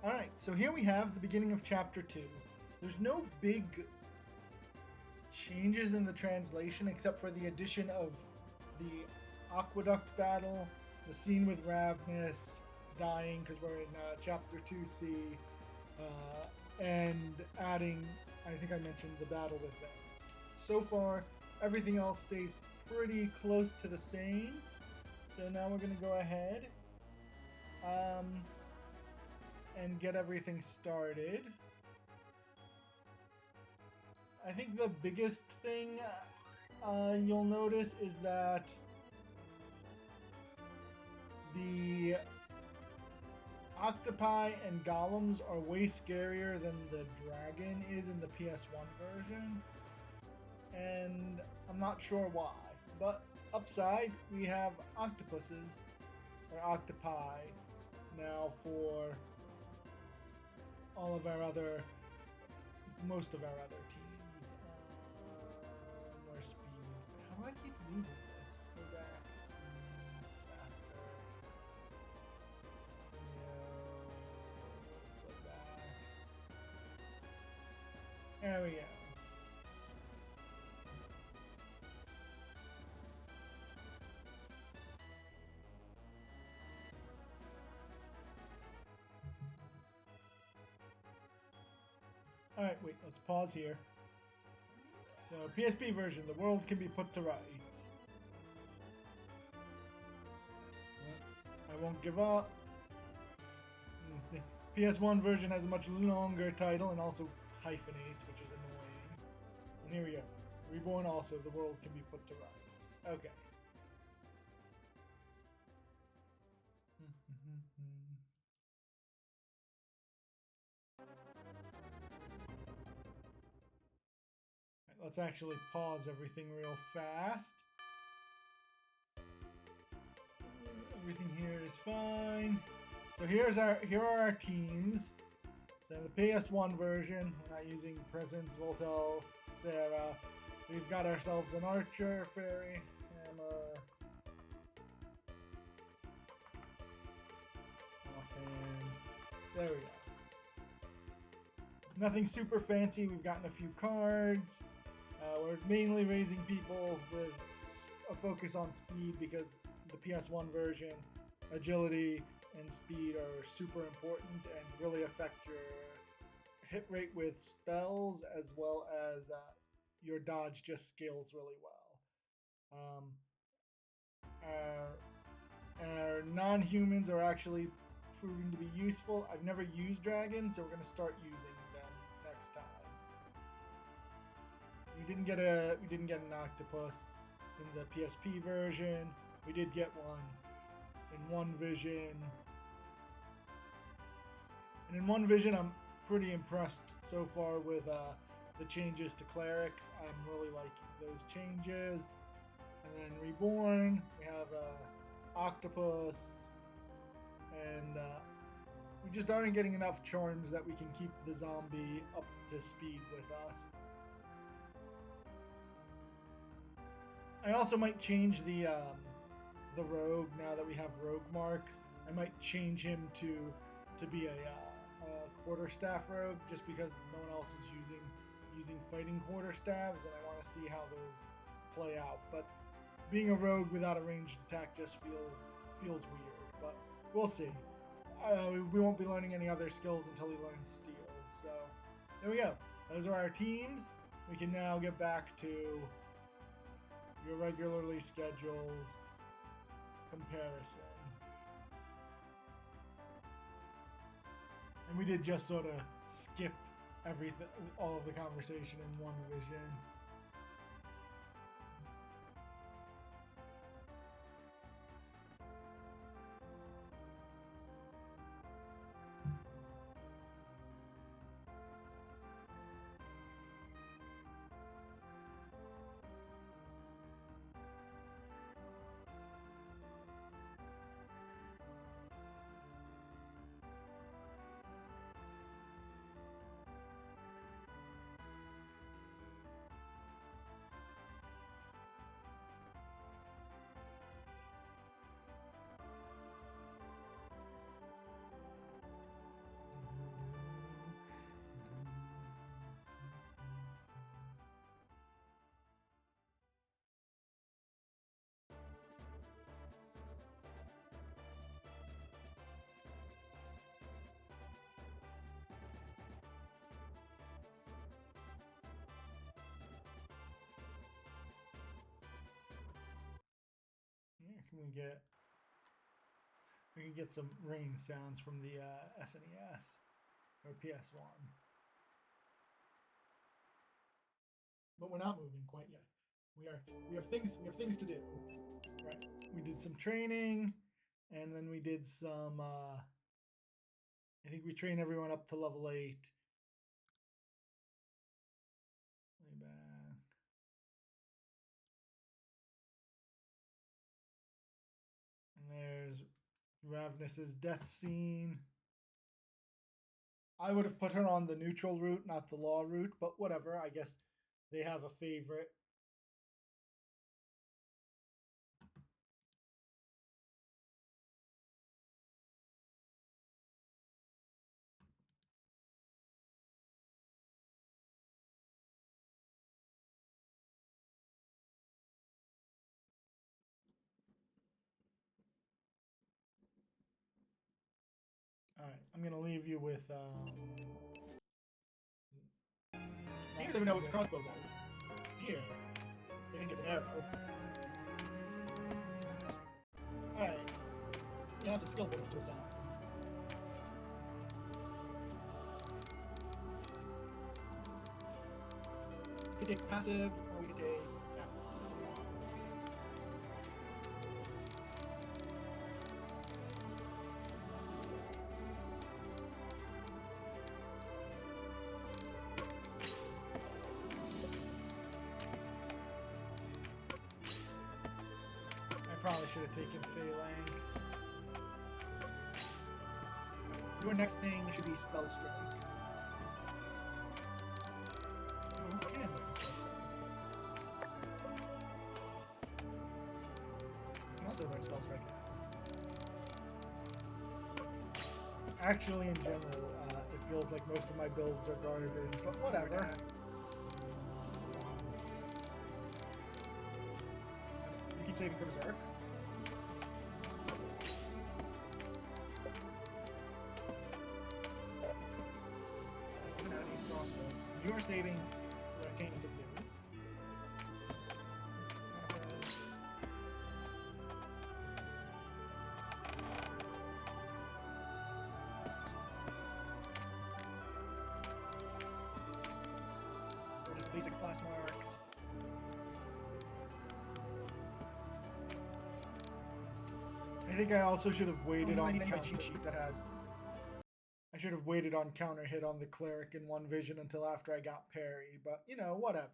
Alright, so here we have the beginning of chapter 2. There's no big changes in the translation except for the addition of the aqueduct battle, the scene with Ravnus dying because we're in chapter 2C, and adding, I think I mentioned the battle with Vance. So far, everything else stays pretty close to the same. So now we're going to go ahead and get everything started. I think the biggest thing you'll notice is that the octopi and golems are way scarier than the dragon is in the PS1 version. And I'm not sure why. But upside, we have octopuses, or octopi, now for all of our other, most of our other teams. More speed. How do I keep losing this? Go back. Faster. No. Go back. There we go. Alright, wait, let's pause here. So, PSP version, the world can be put to rights. I won't give up. The PS1 version has a much longer title and also hyphenates, which is annoying. And here we go. Reborn also, the world can be put to rights. Okay. Let's actually pause everything real fast. Everything here is fine. So here are our teams. So in the PS1 version, we're not using Presence, Voltel, Sarah. We've got ourselves an Archer, Fairy, Hammer, Offhand. There we go. Nothing super fancy. We've gotten a few cards. We're mainly raising people with a focus on speed because the PS1 version, agility and speed are super important and really affect your hit rate with spells as well as your dodge just scales really well. Our non-humans are actually proving to be useful. I've never used dragons, so we're going to start using them next time. We didn't get an octopus in the PSP version. We did get one in One Vision. And in One Vision, I'm pretty impressed so far with the changes to clerics. I'm really liking those changes. And then Reborn, we have octopus, and we just aren't getting enough charms that we can keep the zombie up to speed with us. I also might change the rogue now that we have rogue marks. I might change him to be a quarterstaff rogue just because no one else is using fighting quarterstaffs, and I want to see how those play out. But being a rogue without a ranged attack just feels weird. But we'll see. We won't be learning any other skills until we learn steel. So there we go. Those are our teams. We can now get back to your regularly scheduled comparison. And we did just sort of skip everything, all of the conversation in One Vision. we can get some rain sounds from the SNES or PS1. But we're not moving quite yet. We have things to do. Right. We did some training, and then we did some I think we train everyone up to level 8. Way back. And there's Ravnus's death scene. I would have put her on the neutral route, not the law route, but whatever. I guess they have a favorite. All right, I'm gonna leave you with. I don't even know what's a crossbow bolt. Here, they didn't get an arrow. All right, you have some skill points to assign. We could take passive, or we could take. Probably should have taken Phalanx. Your next thing should be Spell Strike. Oh, who can learn Spell Strike? You can also learn Spell Strike now. Actually, in general, it feels like most of my builds are garbage, but whatever. You keep saving for Berserk. You are saving to the Arcane Subdue. Still just basic class marks. I think I also should have waited on my cheat sheet that has. I should have waited on counter hit on the cleric in one vision until after I got parry, but you know, whatever.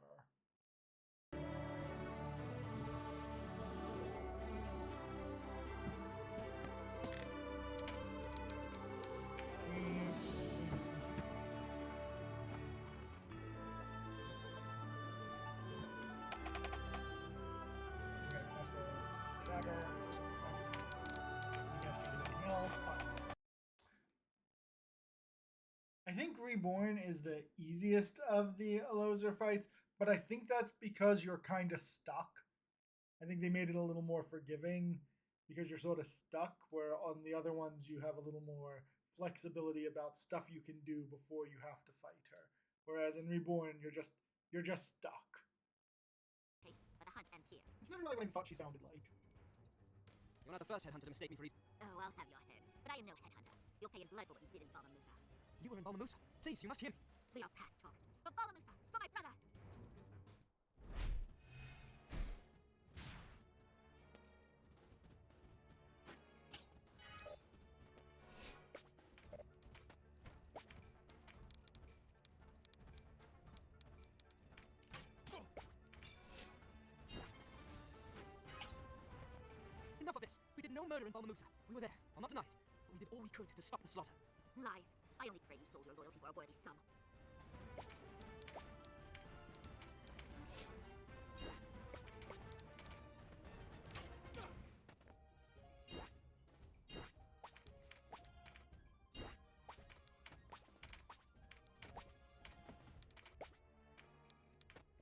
I think Reborn is the easiest of the Aloser fights, but I think that's because you're kind of stuck. I think they made it a little more forgiving because you're sort of stuck, where on the other ones you have a little more flexibility about stuff you can do before you have to fight her. Whereas in Reborn, you're just stuck. Case, but the hunt ends here. It's never really what I thought she sounded like. You're not the first headhunter to mistake me for reason. Oh, I'll have your head. But I am no headhunter. You'll pay in blood for what you did in Balamusa. You were in Balamusa. Please, you must hear me. We are past talk. For Balamusa! For my brother! Enough of this. We did no murder in Balamusa. We were there. Well, not tonight. But we did all we could to stop the slaughter. Lies. I only pray you sold your loyalty for a worthy sum.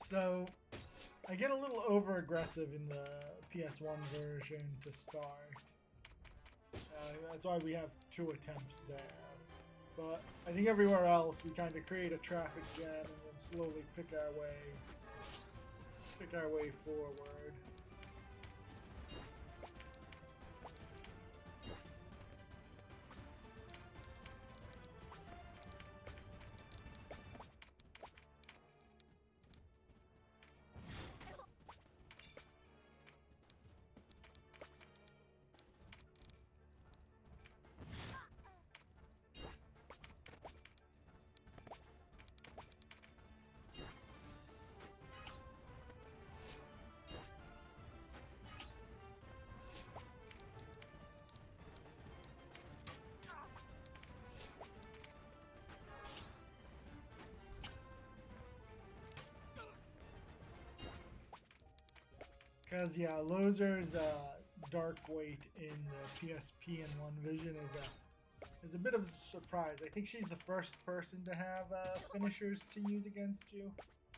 So, I get a little over aggressive in the PS1 version to start. That's why we have 2 attempts there. But I think everywhere else we kind of create a traffic jam and then slowly pick our way forward. Because, yeah, Loser's dark weight in the PSP and One Vision is a bit of a surprise. I think she's the first person to have finishers to use against you.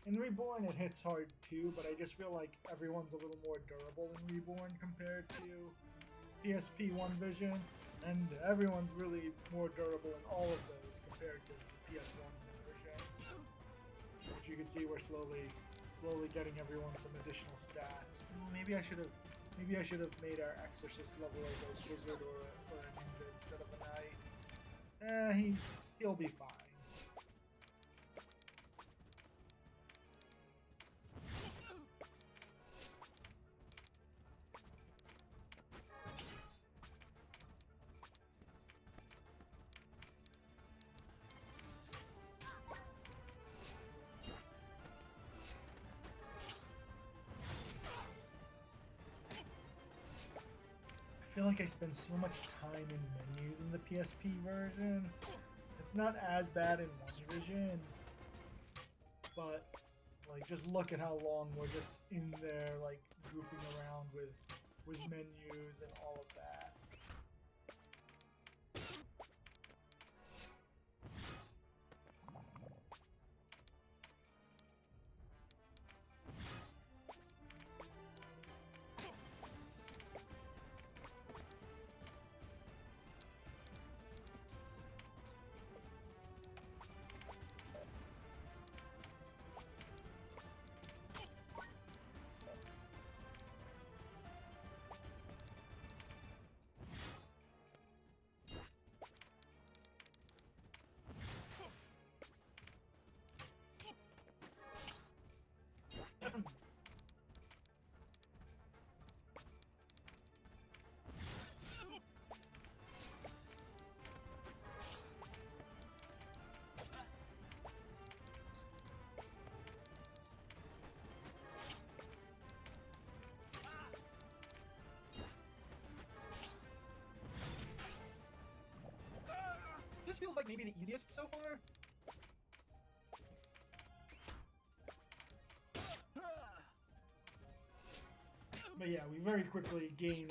In Reborn, it hits hard too, but I just feel like everyone's a little more durable in Reborn compared to PSP One Vision, and everyone's really more durable in all of those compared to the PS1 version. Which you can see we're slowly getting everyone some additional stats. Maybe I should have made our exorcist level as a wizard or a ninja instead of a knight. He'll be fine. I feel like I spend so much time in menus in the PSP version. It's not as bad in One Vision, but like just look at how long we're just in there like goofing around with menus and all of that. This feels like maybe the easiest so far. But yeah, we very quickly gain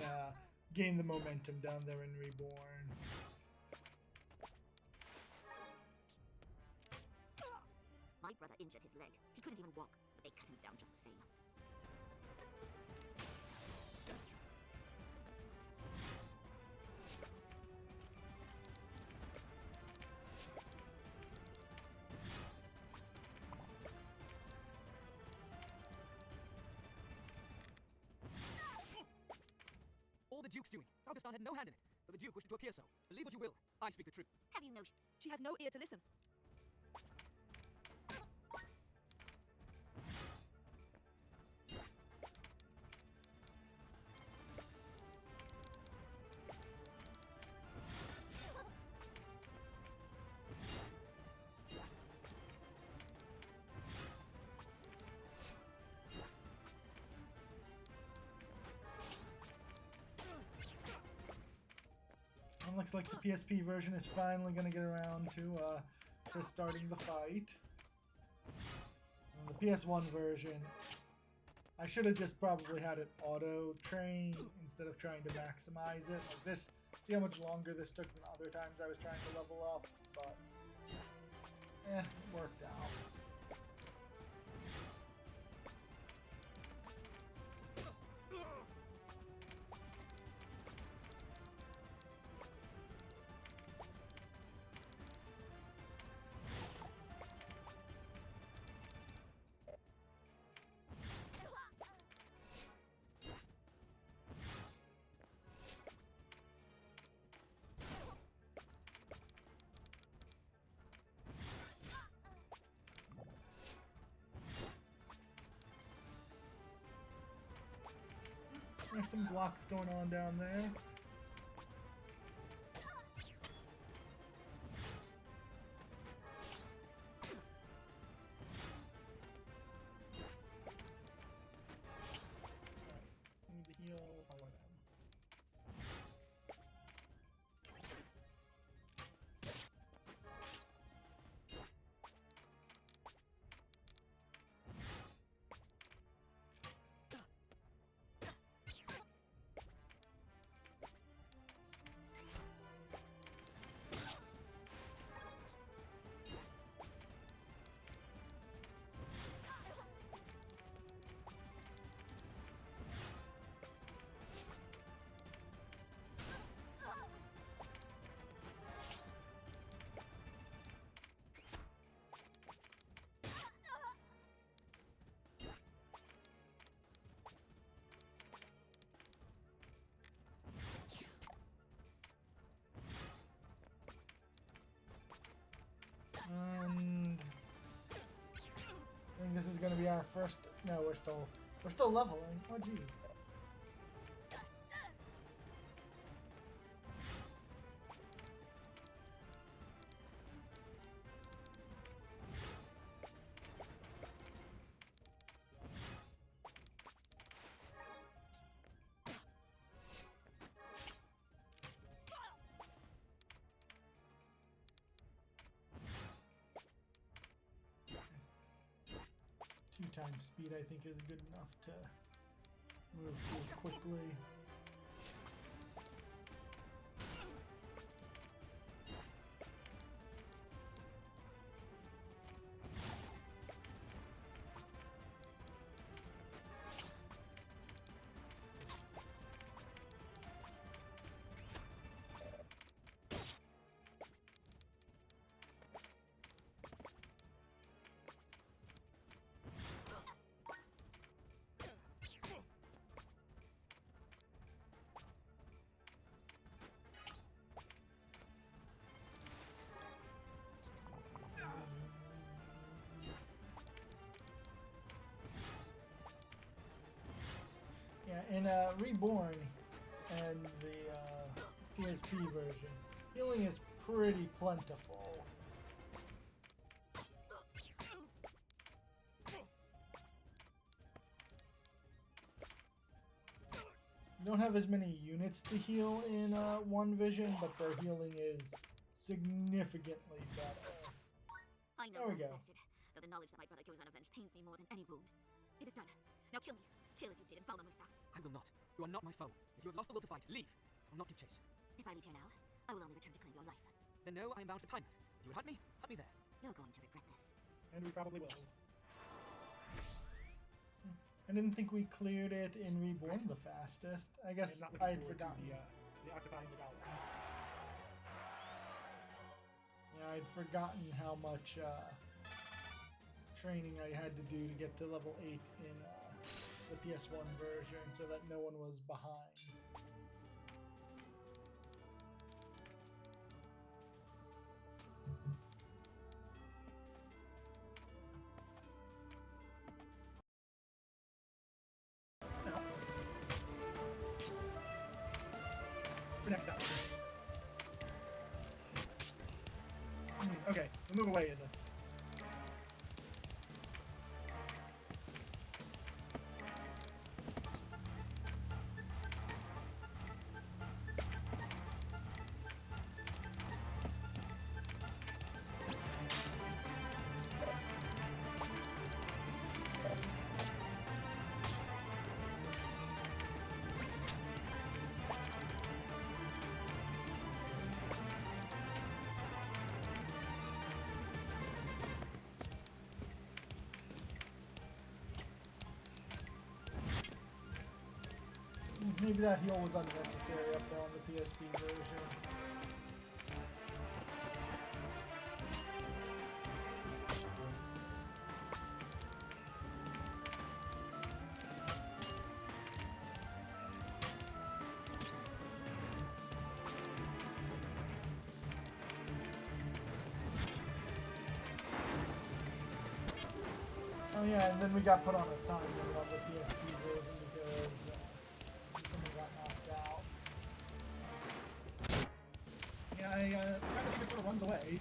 the momentum down there in Reborn. My brother injured his leg. He couldn't even walk. They cut him down just the same. All the Duke's doing. Augustin had no hand in it, but the Duke wished it to appear so. Believe what you will. I speak the truth. Have you no She has no ear to listen. It looks like the PSP version is finally going to get around to starting the fight. And the PS1 version, I should have just probably had it auto train instead of trying to maximize it. Like this, see how much longer this took than other times I was trying to level up, but it worked out. There's some blocks going on down there. Need to heal all of them. gonna be our first. No, we're still leveling. Oh jeez. Two times speed, I think, is good enough to move through quickly. Yeah, in Reborn and the PSP version, healing is pretty plentiful. You don't have as many units to heal in One Vision, but their healing is significantly better. I know There we I'm go. invested, though the knowledge that my brother goes unavenged pains me more than any wound. It is done. Now kill me. Kill as you did in Valnamusa. I will not. You are not my foe. If you have lost the will to fight, leave. I will not give chase. If I leave here now, I will only return to claim your life. Then no, I am bound for time. If you would hunt me there. You're going to regret this. And we probably will. I didn't think we cleared it in Reborn the fastest. I guess I'm not I looking had forward to forgotten. the occupying the Valorant. Yeah, I'd forgotten how much training I had to do to get to level 8 in the PS1 version so that no one was behind. For next up. Okay, the move away is a. Maybe that heal was unnecessary up there on the PSP version. Oh yeah, and then we got put on a time limit on the PSP version because someone got knocked out. Yeah, I forgot that he just sort of runs away.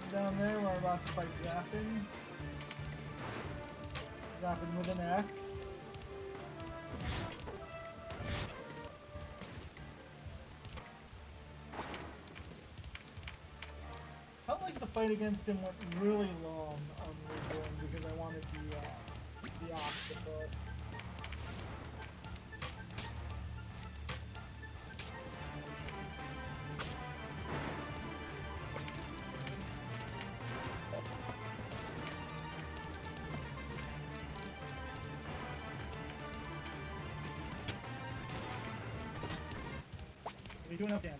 Down there, we're about to fight Zapan. Zapan with an X. fight against him went really long on Reborn because I wanted the octopus. We do enough damage.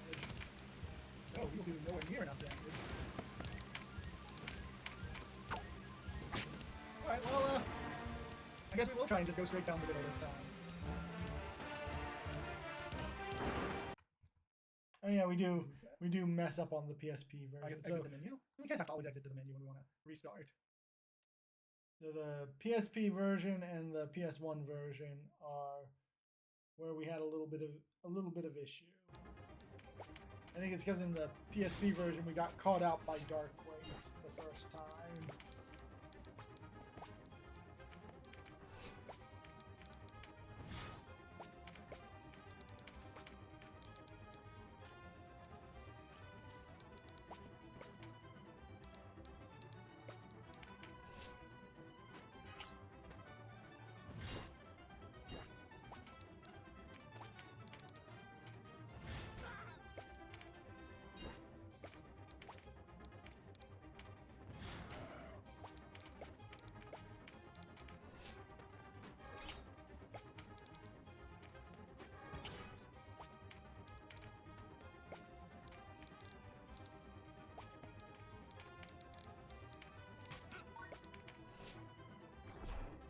No, we do nowhere near enough damage. Alright, well, I guess we will try and just go straight down the middle this time. Oh yeah, we do mess up on the PSP version. I guess exit the menu. We can't have to always exit to the menu when we want to restart. So the PSP version and the PS1 version are where we had a little bit of issue. I think it's because in the PSP version we got caught out by Dark Weight the first time.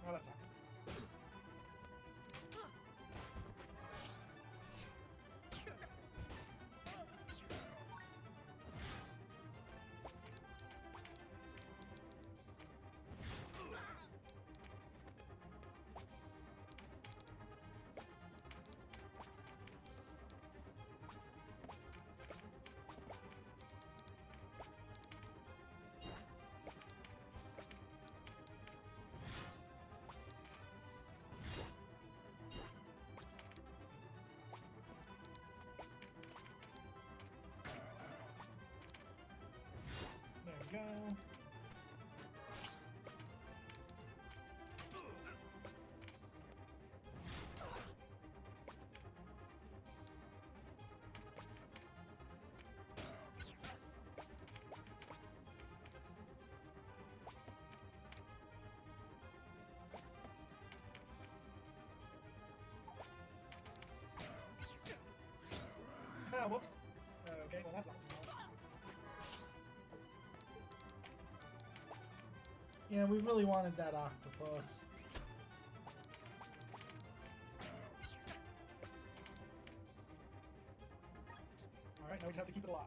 Oh, that sucks. There we go. Ah, whoops. Okay, well that's not too bad. Yeah, we really wanted that octopus. Alright, now we just have to keep it alive.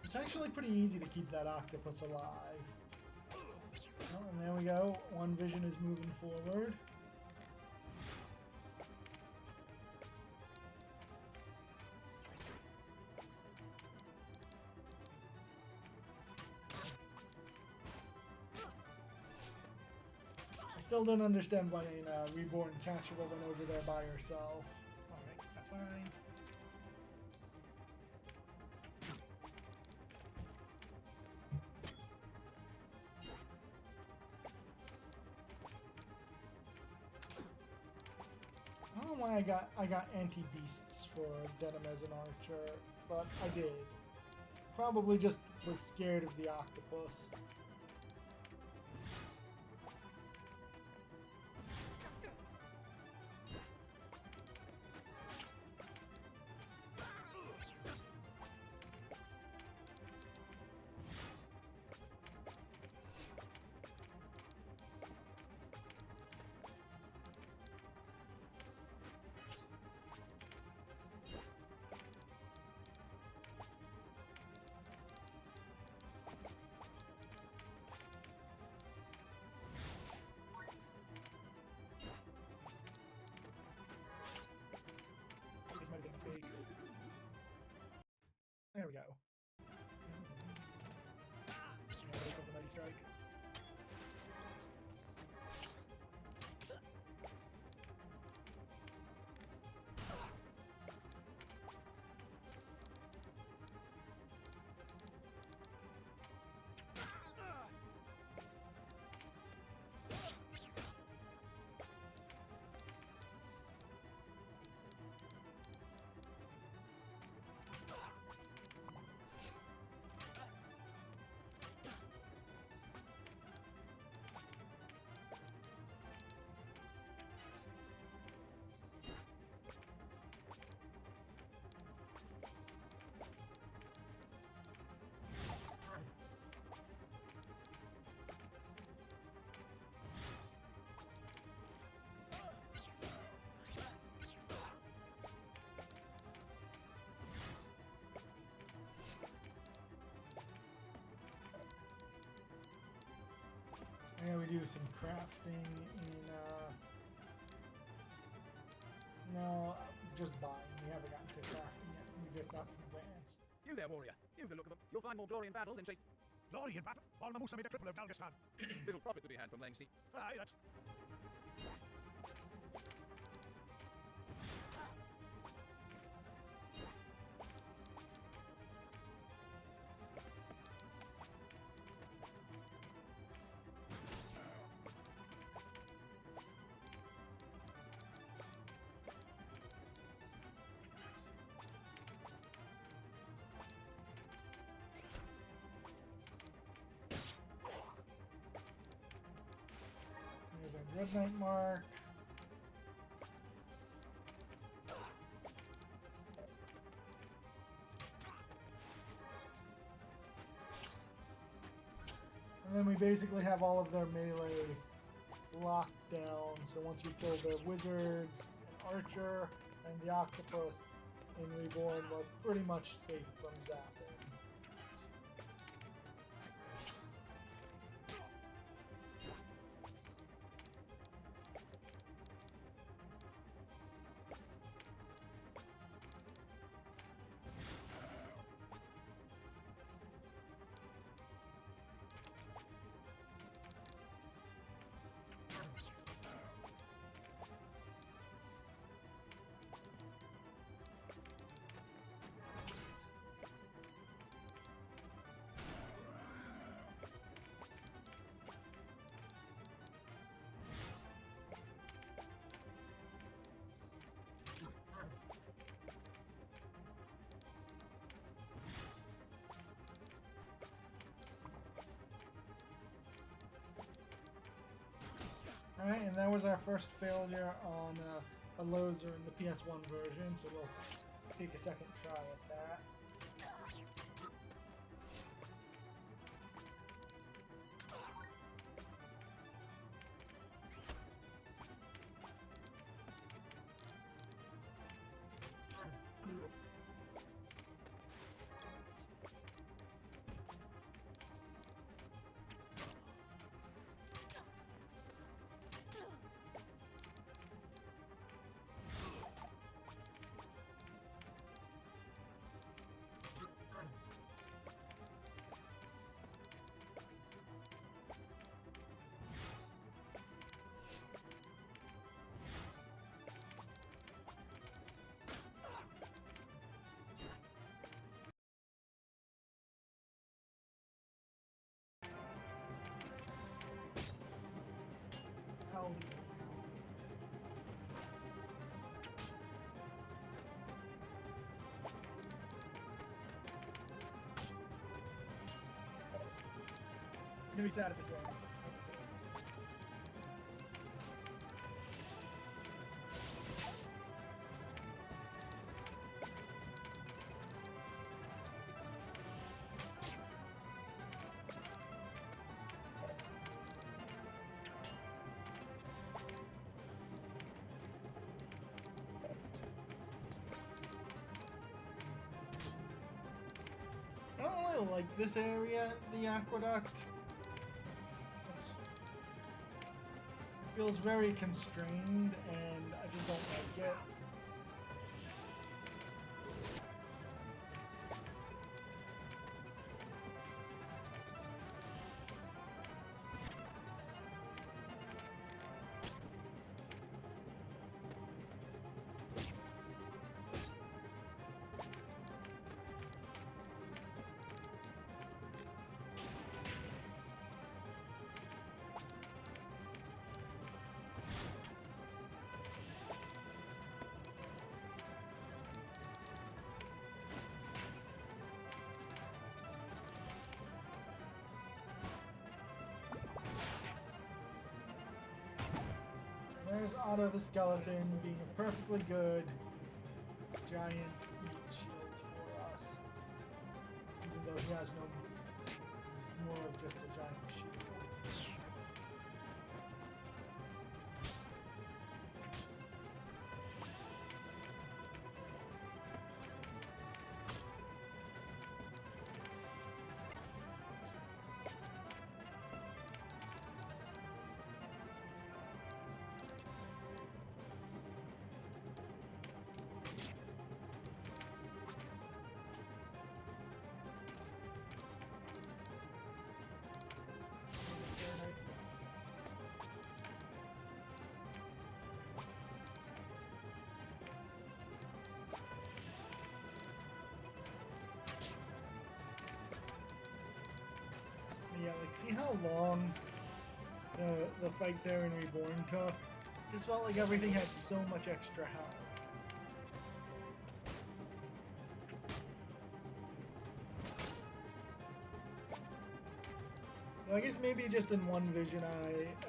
It's actually pretty easy to keep that octopus alive. Oh, and there we go. One vision is moving forward. I still don't understand why Reborn Catchable went over there by herself. Alright, that's fine. I don't know why I got anti-beasts for Denim as an archer, but I did. Probably just was scared of the octopus. Yeah, we do some crafting in, no, just buying. We haven't gotten to crafting yet. We get that from Vance. You there, warrior. You've the look of them. You'll find more glory in battle than chase. Glory in battle. All the Musa made a cripple of Dalgastan. Little profit to be had from laying siege. Aye, that's... Here's our Red Knight mark. And then we basically have all of their melee locked down. So once we kill the wizards, and archer, and the octopus in Reborn, we're pretty much safe from Zapan. Alright, and that was our first failure on Aloser in the PS1 version, so we'll take a second try at that. How I'm gonna be sad if it's wrong. I don't really like this area, the aqueduct. It feels very constrained, and I just don't like it. There's Otto the Skeleton being a perfectly good giant meat shield for us. Even though he has no... he's more of just a giant shield. Yeah, like see how long the fight there in Reborn took? Just felt like everything had so much extra health. So I guess maybe just in one vision,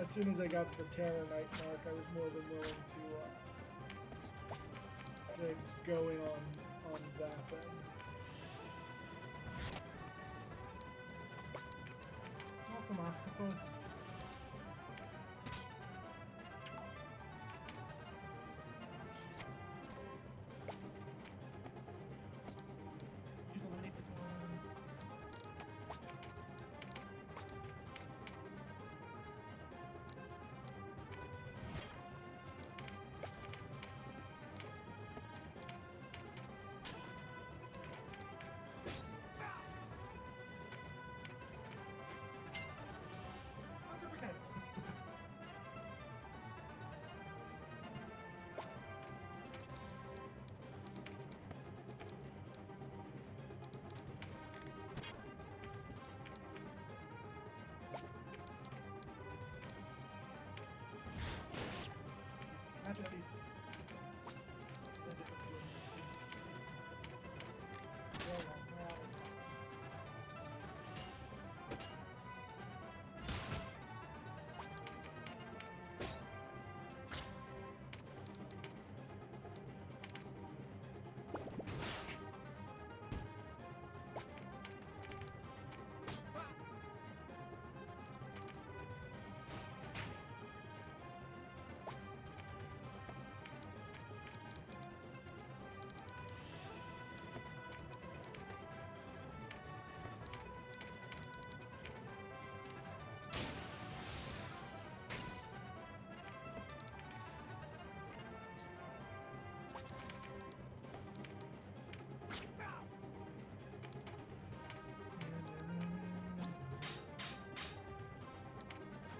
as soon as I got the Terror Knight mark, I was more than willing to go in on Zapan. Welcome, Octopus. Just eliminate this one. Oh, good for Ken. Imagine at least. Then different people. Well, well.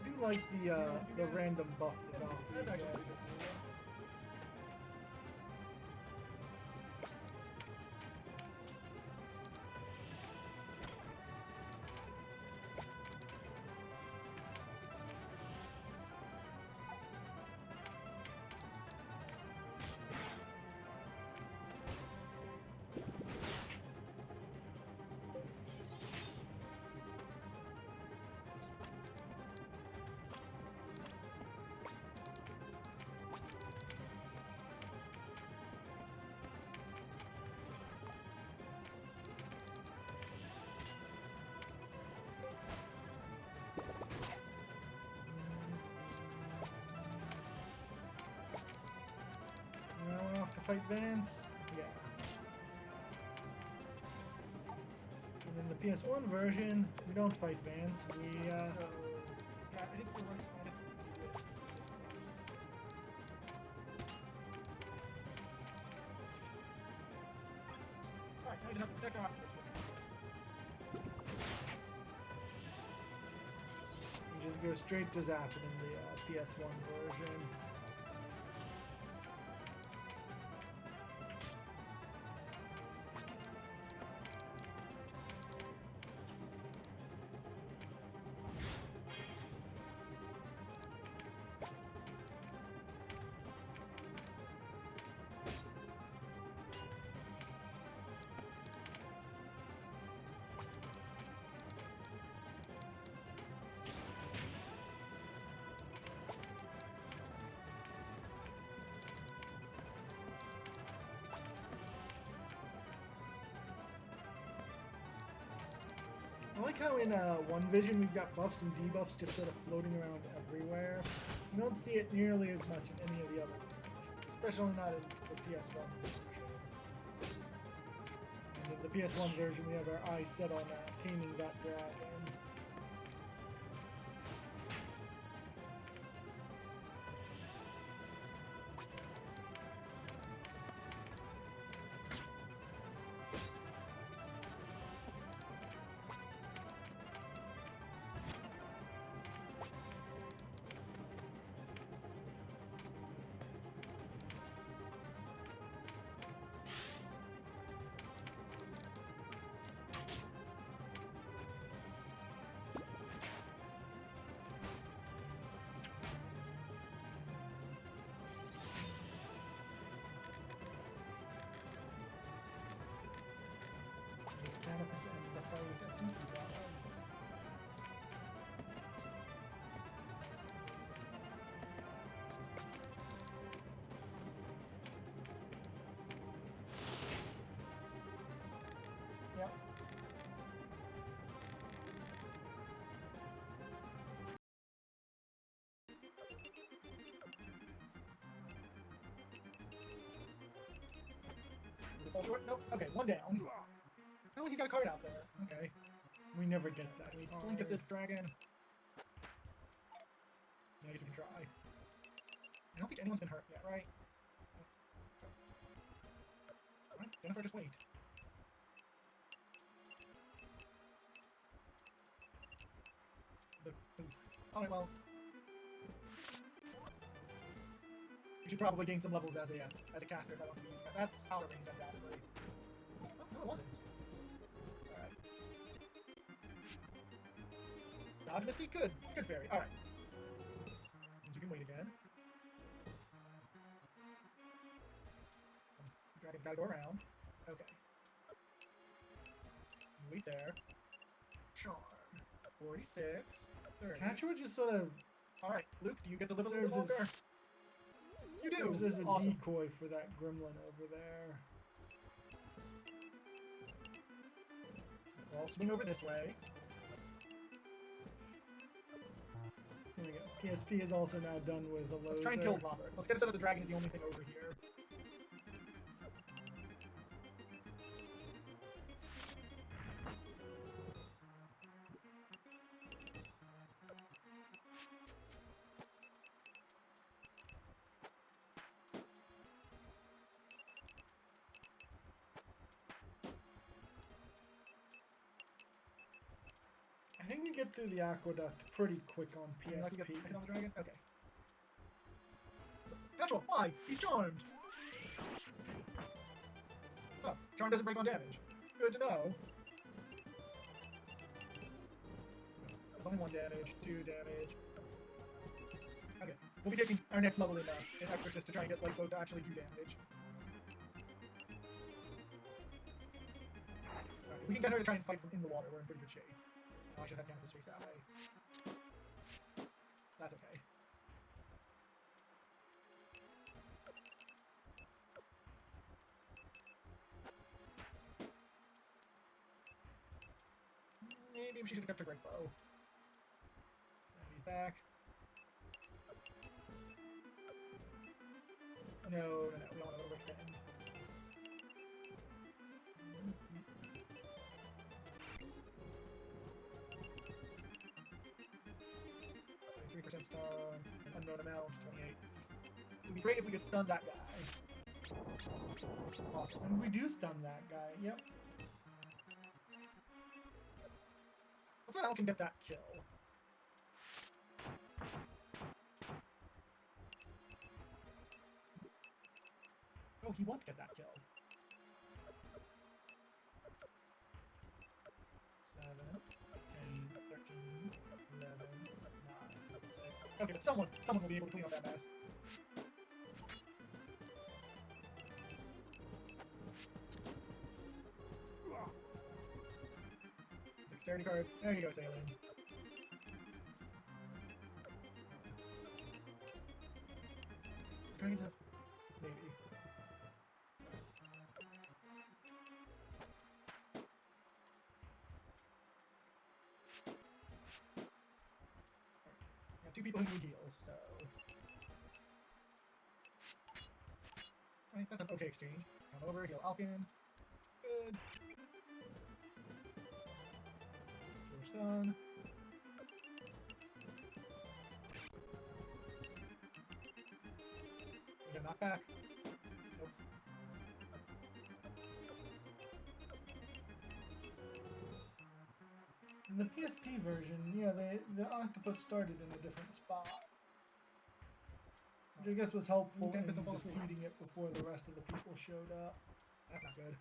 I do like the random buff the Valkyrie That's actually gets. pretty good. Now we're off to fight Vance. Yeah. And in the PS1 version, we don't fight Vance. We So, yeah, I think we're running. I guess we do this first. Alright, now we just have to protect our Optimus one. we just go straight to Zapan in the PS1 version. I like how in One Vision we've got buffs and debuffs just sort of floating around everywhere. You don't see it nearly as much in any of the other versions, especially not in the PS1 version. And in the PS1 version we have our eyes set on taming that dragon. Fall short? Nope. Okay, one down. Oh, he's got a card out there. Okay. We never get that. Can we card. blink at this dragon? Yeah, I guess we can try. I don't think anyone's been hurt yet, right? Alright, Jennifer, just wait. Alright, well. We should probably gain some levels as a caster if I want to be using that. That's out of range, undoubtedly. Oh, no, it wasn't. Alright. Dodge Misty? Good. Good fairy. Alright. Means you can wait again. Dragon's gotta go around. Okay. Wait there. Charm. 46. 30. Catcher just sort of Alright, Luke, do you get to live a serves little longer? as, You do! serves as a Awesome. decoy for that gremlin over there. I'll swing over this way. There we go. PSP is also now done with Aloser. Let's try and kill Robert. Let's get it so that the dragon is the only thing over here. I think we get through the aqueduct pretty quick on Can you PSP. hit on the dragon? Okay. Natural! Why? He's charmed! Oh, charm doesn't break on damage. Good to know. It's only 1 damage, 2 damage. Okay, we'll be taking our next level in Exorcist to try and get like bloat to actually do damage. Right, if we can get her to try and fight from in the water, we're in pretty good shape. Oh, I should have Canopus face that way. That's okay. Maybe we should have kept her great bow. Sanity's back. No, we don't want to overextend. 3% stun, unknown amount, 28. It'd be great if we could stun that guy. Awesome. And we do stun that guy, yep. Let's let Al can get that kill. Oh, he won't get that kill. 7, 10, 13, 11, 9, 6. Okay, but someone will be able to clean up that mess. Dexterity card. There you go, Sailin. Dragons have... maybe. Got 2 people who need heals, so... Right, that's an okay exchange. Come over, heal Alkin. Good. Cure stun. We get a knockback. Nope. In the PSP version, yeah, the octopus started in a different spot. Which I guess was helpful in Tempest don't fall asleep. defeating it before the rest of the people showed up. That's not good.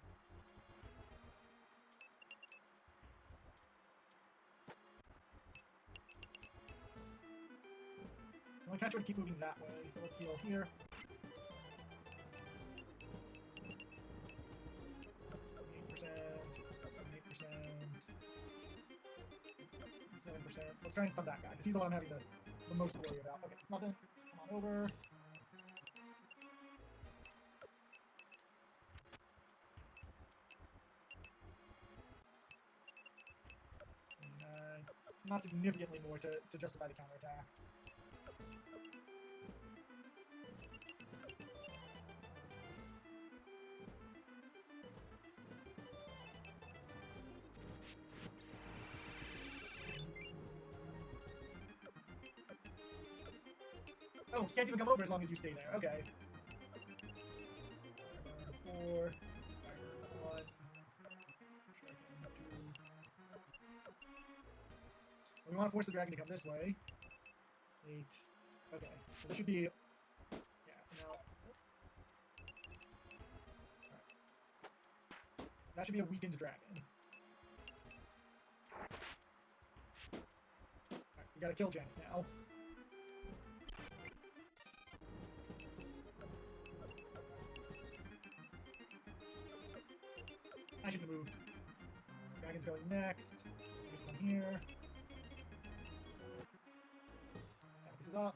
I want Catcher to keep moving that way, so let's heal here. 8%, 8%, 7%. Let's try and stun that guy, because he's the one I'm having the most to worry about. Okay, nothing. Let's come on over. Not significantly more to justify the counterattack. Oh, he can't even come over as long as you stay there. Okay. 4, 1, we want to force the dragon to come this way. 8. Okay, so this should be. Yeah, no. Alright. That should be a weakened dragon. Alright, we gotta kill Janet now. I shouldn't have moved. Dragon's going next. Just come here. This is up.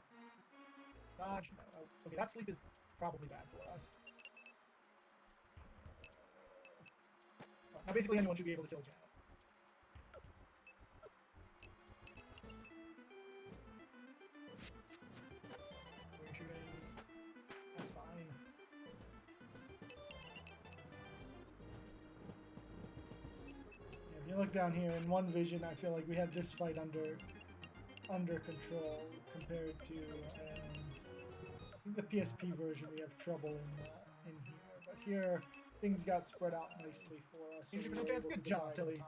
Dodge. No. Oh, okay, that sleep is probably bad for us. Now basically anyone should be able to kill Janet. We're shooting. That's fine. Yeah, if you look down here in one vision, I feel like we had this fight under control compared to I think the PSP version we have trouble in here, but here things got spread out nicely for us. So 80% chance. Good job, Tilly.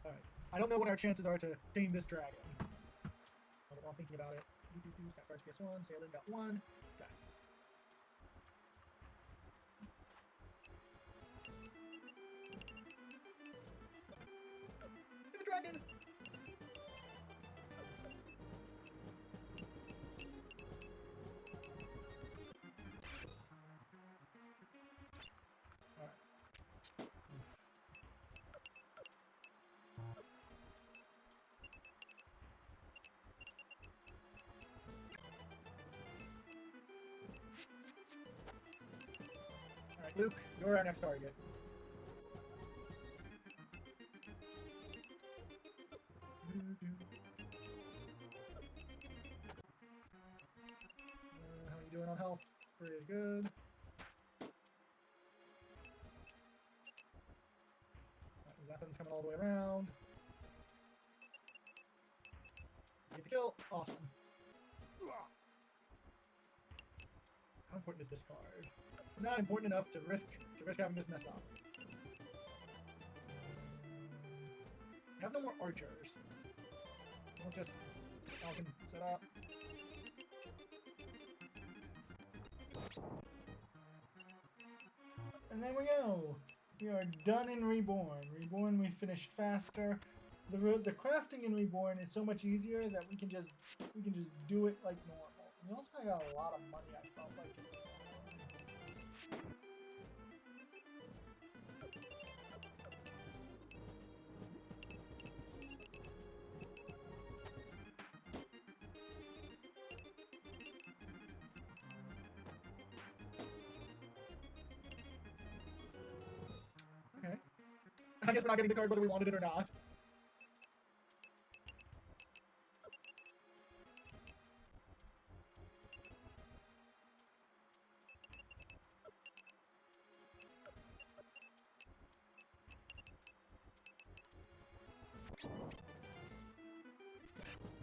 Alright. I don't know what our chances are to tame this dragon. While I'm thinking about it. Got cards PS1, Sailing got 1. Guys. Give a dragon! Alright, Luke, you're our next target. How are you doing on health? Pretty good. Zapan's coming all the way around. Get the kill. Awesome. How important is this card? Not important enough to risk having this mess up. We have no more archers. So let's just Falcon set up. And there we go. We are done in Reborn. Reborn, we finished faster. The crafting in Reborn is so much easier that we can just do it like normal. We also got a lot of money. I felt like. Okay. I guess we're not getting the card whether we wanted it or not.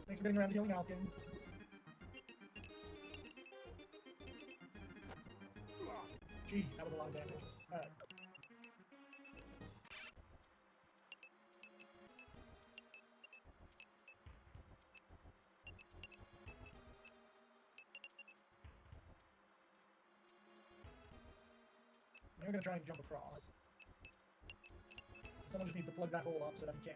Thanks for getting around the healing Alkin. Jeez, that was a lot of damage. Alright. We're gonna try and jump across. So someone just needs to plug that hole up so that he can.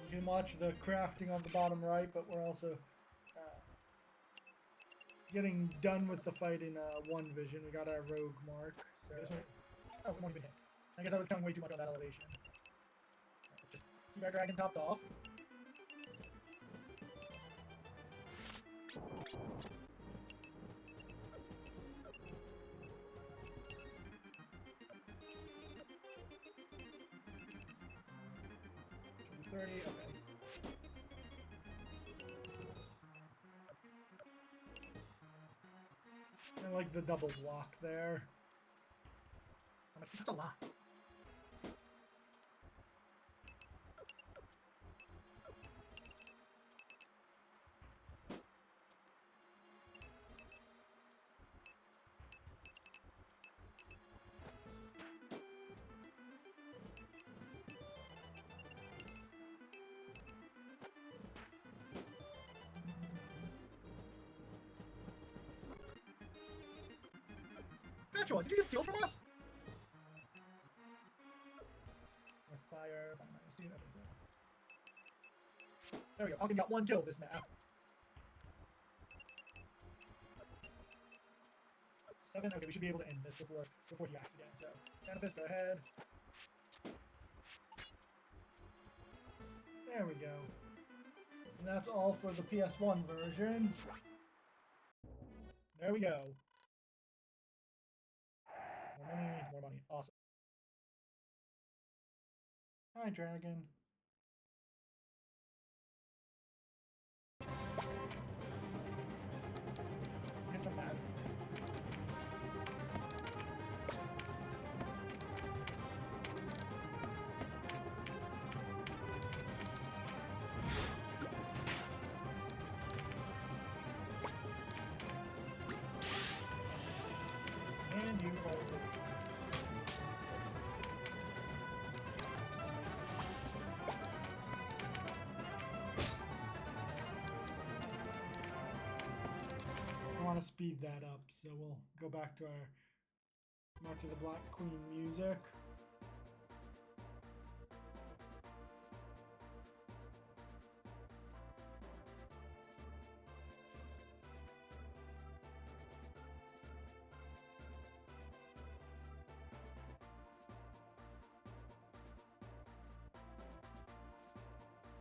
You can watch the crafting on the bottom right, but we're also getting done with the fight in one vision. We got our rogue mark. So. Oh, we won't even hit. I guess I was counting way too much on that elevation. Let's just keep our dragon topped off. Should be 30, okay. I like the double block there. That's a lot. Natural, did you just steal from us? Or fire, -2, I think so. There we go. Alkin got 1 kill this map. 7. Okay, we should be able to end this before he acts again. So, Canopus, go ahead. There we go. And that's all for the PS1 version. There we go. More money, more money. Awesome. Hi, Dragon. Can't jump that. And you fall through. I want to speed that up, so we'll go back to our Mark of the Black Queen music.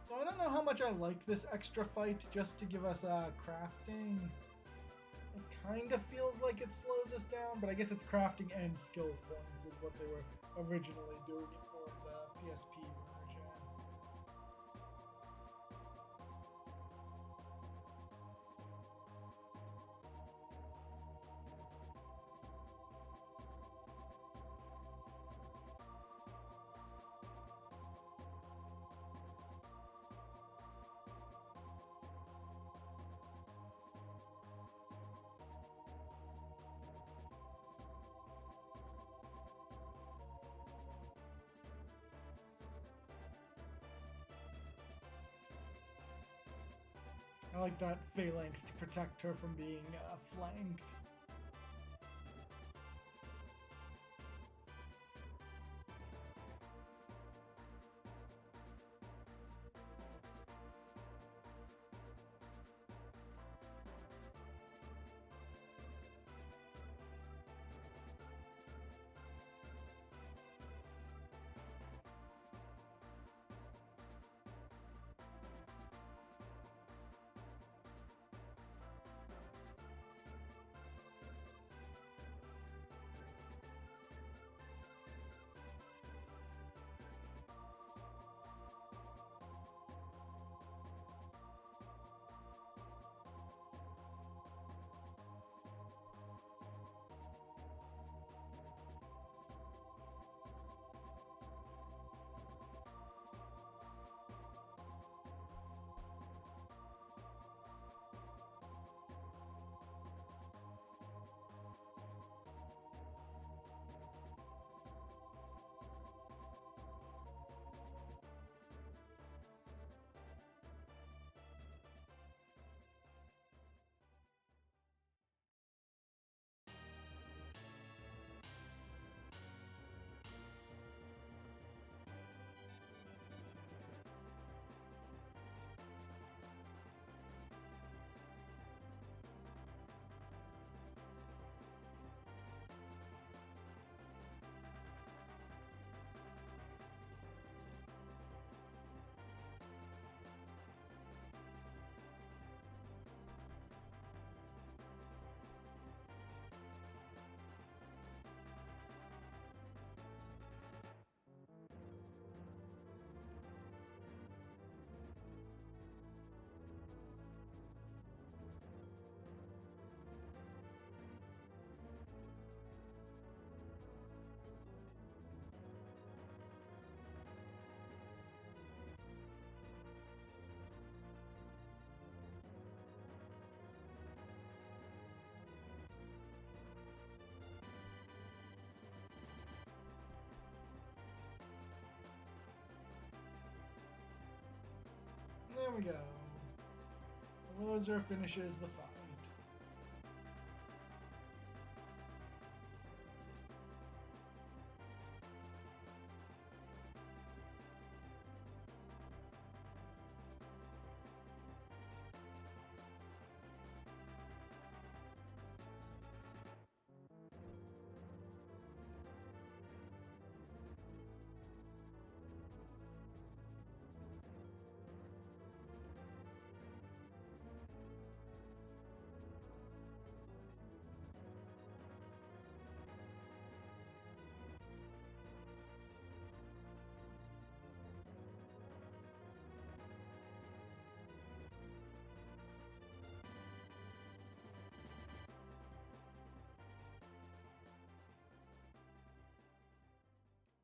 So I don't know how much I like this extra fight just to give us crafting. It kind of feels like it slows us down, but I guess it's crafting and skill points is what they were originally doing it for in the PSP version. I like that phalanx to protect her from being flanked. we go. Aloser finishes the fight.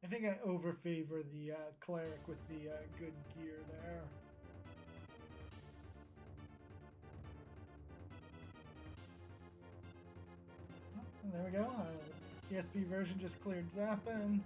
I think I overfavor the cleric with the good gear there. Oh, and there we go. PSP version just cleared Zapan.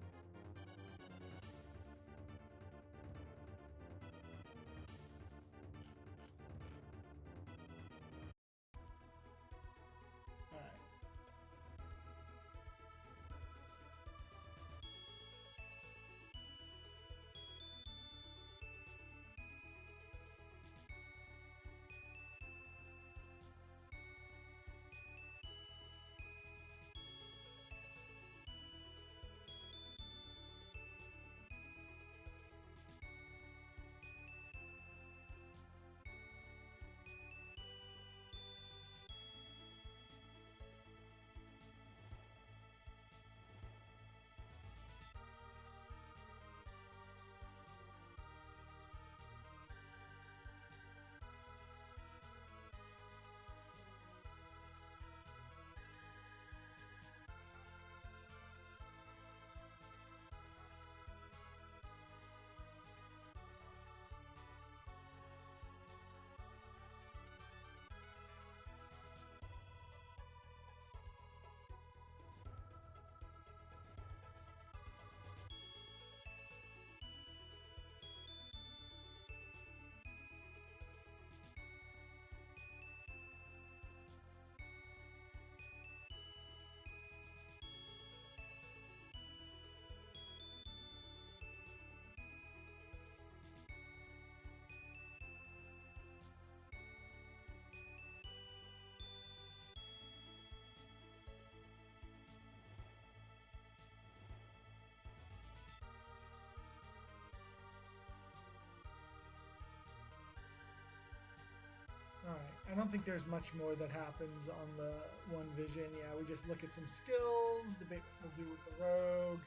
Alright, I don't think there's much more that happens on the one vision. Yeah, we just look at some skills, debate what we'll do with the rogue,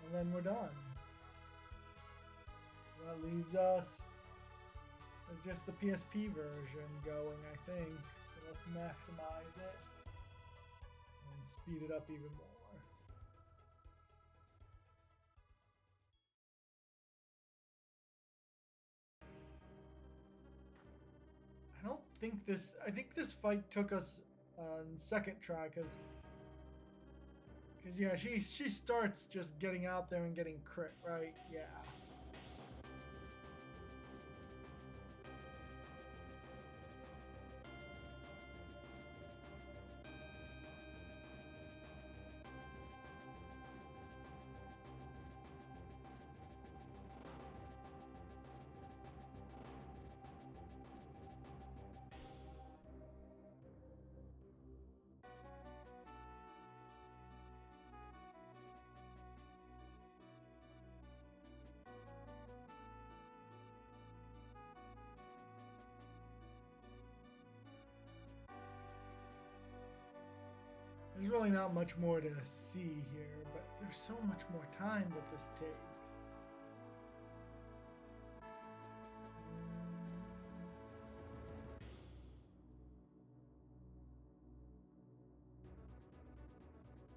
and then we're done. That leaves us with just the PSP version going, I think. So let's maximize it and speed it up even more. I think this fight took us on second try because yeah, she starts just getting out there and getting crit, right? Yeah. There's really not much more to see here, but there's so much more time that this takes.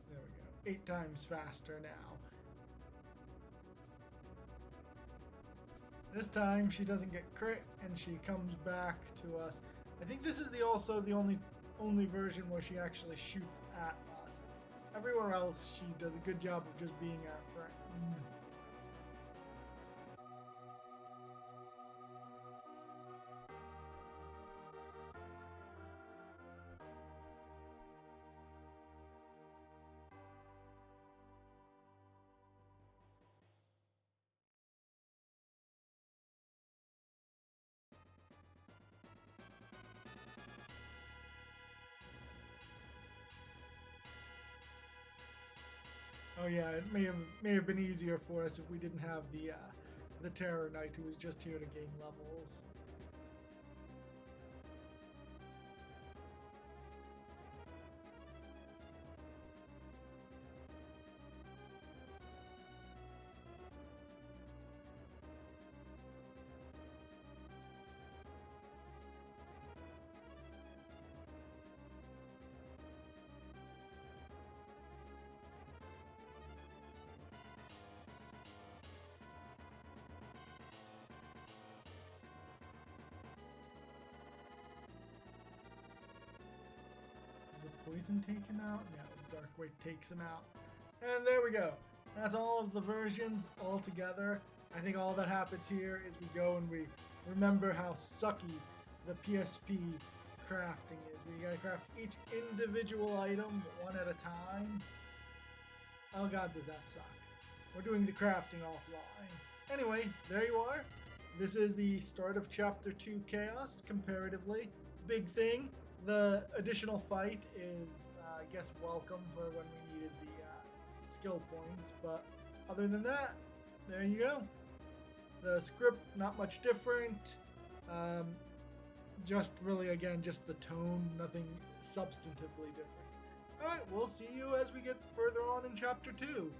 There we go. 8 times faster now. This time she doesn't get crit and she comes back to us. I think this is also the only version where she actually shoots at us. Everywhere else, she does a good job of just being our friend. Oh yeah, it may have been easier for us if we didn't have the Terror Knight who was just here to gain levels. Poison take him out? No, Dark Weight takes him out. And there we go. That's all of the versions all together. I think all that happens here is we go and we remember how sucky the PSP crafting is. We gotta craft each individual item one at a time. Oh god, does that suck. We're doing the crafting offline. Anyway, there you are. This is the start of Chapter 2 Chaos, comparatively. Big thing. The additional fight is, I guess, welcome for when we needed the skill points, but other than that, there you go. The script, not much different. Just really, again, just the tone, nothing substantively different. Alright, we'll see you as we get further on in Chapter 2.